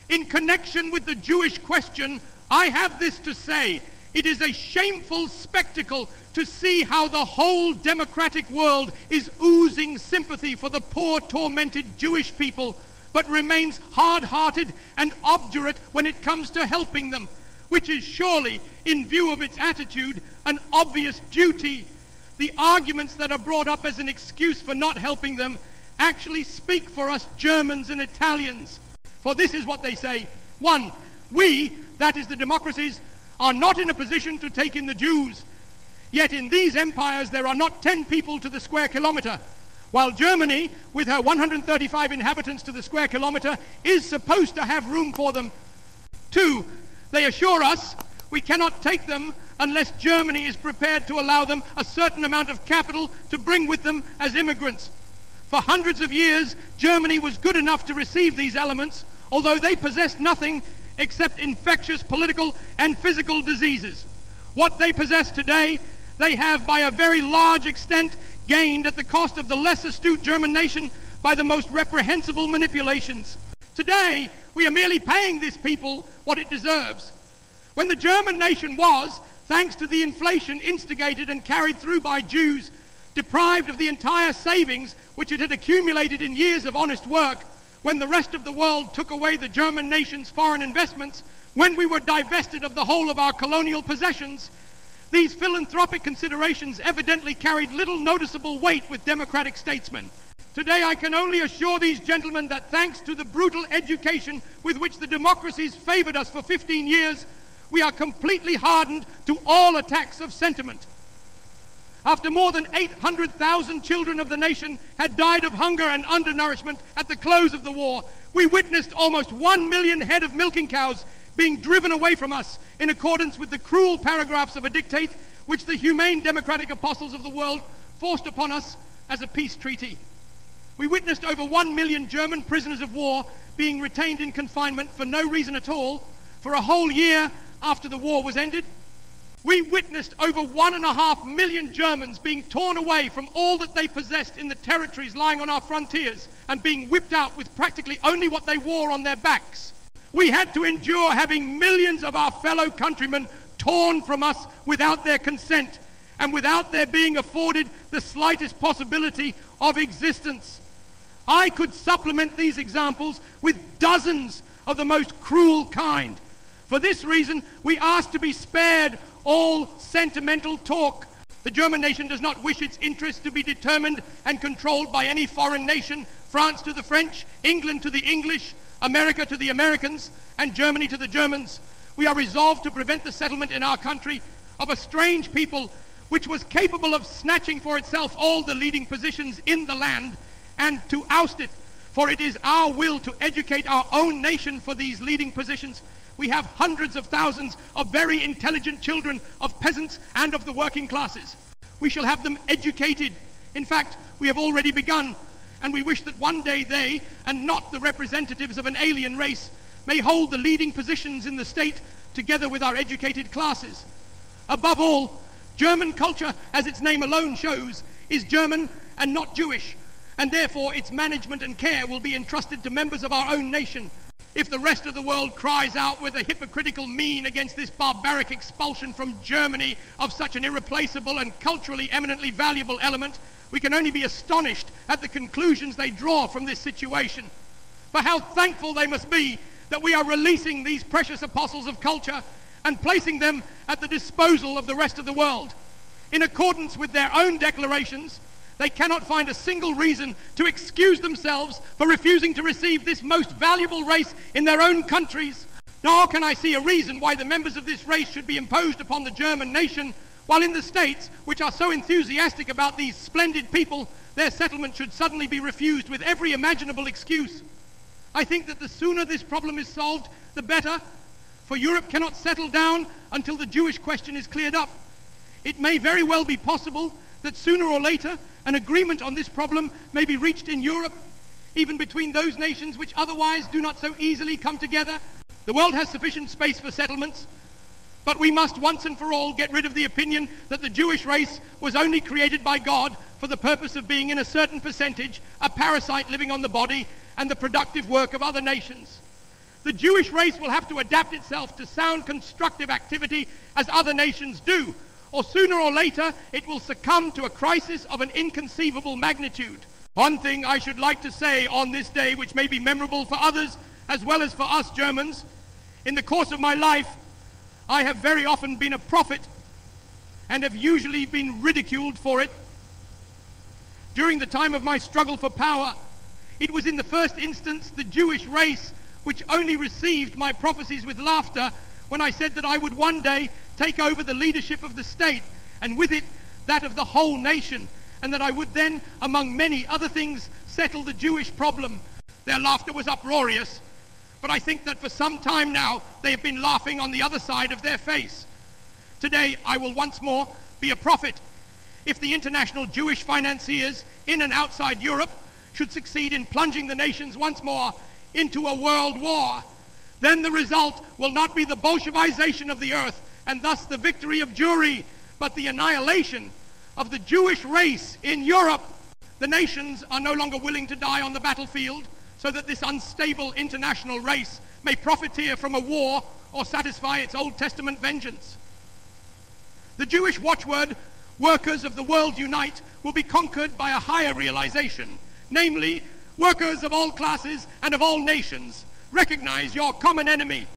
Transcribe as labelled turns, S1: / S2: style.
S1: In connection with the Jewish question, I have this to say. It is a shameful spectacle to see how the whole democratic world is oozing sympathy for the poor, tormented Jewish people, but remains hard-hearted and obdurate when it comes to helping them, which is surely, in view of its attitude, an obvious duty. The arguments that are brought up as an excuse for not helping them actually speak for us Germans and Italians. For this is what they say. 1, we, that is the democracies, are not in a position to take in the Jews. Yet in these empires there are not 10 people to the square kilometer, while Germany, with her 135 inhabitants to the square kilometer, is supposed to have room for them. 2, they assure us we cannot take them unless Germany is prepared to allow them a certain amount of capital to bring with them as immigrants. For hundreds of years, Germany was good enough to receive these elements, although they possessed nothing except infectious political and physical diseases. What they possess today, they have by a very large extent gained at the cost of the less astute German nation by the most reprehensible manipulations. Today, we are merely paying this people what it deserves. When the German nation was, thanks to the inflation instigated and carried through by Jews, deprived of the entire savings which it had accumulated in years of honest work, when the rest of the world took away the German nation's foreign investments, when we were divested of the whole of our colonial possessions, these philanthropic considerations evidently carried little noticeable weight with democratic statesmen. Today I can only assure these gentlemen that thanks to the brutal education with which the democracies favored us for 15 years, we are completely hardened to all attacks of sentiment. After more than 800,000 children of the nation had died of hunger and undernourishment at the close of the war, we witnessed almost 1 million head of milking cows being driven away from us in accordance with the cruel paragraphs of a dictate which the humane democratic apostles of the world forced upon us as a peace treaty. We witnessed over 1 million German prisoners of war being retained in confinement for no reason at all for a whole year after the war was ended. We witnessed over 1.5 million Germans being torn away from all that they possessed in the territories lying on our frontiers and being whipped out with practically only what they wore on their backs. We had to endure having millions of our fellow countrymen torn from us without their consent and without their being afforded the slightest possibility of existence. I could supplement these examples with dozens of the most cruel kind. For this reason, we ask to be spared all sentimental talk. The German nation does not wish its interests to be determined and controlled by any foreign nation, France to the French, England to the English, America to the Americans, and Germany to the Germans. We are resolved to prevent the settlement in our country of a strange people which was capable of snatching for itself all the leading positions in the land, and to oust it, for it is our will to educate our own nation for these leading positions. We have hundreds of thousands of very intelligent children of peasants and of the working classes. We shall have them educated. In fact, we have already begun, and we wish that one day they, and not the representatives of an alien race, may hold the leading positions in the state together with our educated classes. Above all, German culture, as its name alone shows, is German and not Jewish, and therefore its management and care will be entrusted to members of our own nation. If the rest of the world cries out with a hypocritical mien against this barbaric expulsion from Germany of such an irreplaceable and culturally eminently valuable element, we can only be astonished at the conclusions they draw from this situation. For how thankful they must be that we are releasing these precious apostles of culture and placing them at the disposal of the rest of the world. In accordance with their own declarations, they cannot find a single reason to excuse themselves for refusing to receive this most valuable race in their own countries. Nor can I see a reason why the members of this race should be imposed upon the German nation, while in the states, which are so enthusiastic about these splendid people, their settlement should suddenly be refused with every imaginable excuse. I think that the sooner this problem is solved, the better, for Europe cannot settle down until the Jewish question is cleared up. It may very well be possible that sooner or later an agreement on this problem may be reached in Europe, even between those nations which otherwise do not so easily come together. The world has sufficient space for settlements, but we must once and for all get rid of the opinion that the Jewish race was only created by God for the purpose of being in a certain percentage a parasite living on the body and the productive work of other nations. The Jewish race will have to adapt itself to sound constructive activity as other nations do, or sooner or later it will succumb to a crisis of an inconceivable magnitude. One thing I should like to say on this day, which may be memorable for others as well as for us Germans: in the course of my life, I have very often been a prophet and have usually been ridiculed for it. During the time of my struggle for power, it was in the first instance the Jewish race which only received my prophecies with laughter when I said that I would one day take over the leadership of the state, and with it that of the whole nation, and that I would then, among many other things, settle the Jewish problem. Their laughter was uproarious, but I think that for some time now they have been laughing on the other side of their face. Today I will once more be a prophet. If the international Jewish financiers in and outside Europe should succeed in plunging the nations once more into a world war, then the result will not be the Bolshevization of the earth and thus the victory of Jewry, but the annihilation of the Jewish race in Europe. The nations are no longer willing to die on the battlefield so that this unstable international race may profiteer from a war or satisfy its Old Testament vengeance. The Jewish watchword, "Workers of the world unite," will be conquered by a higher realization, namely, workers of all classes and of all nations, recognize your common enemy.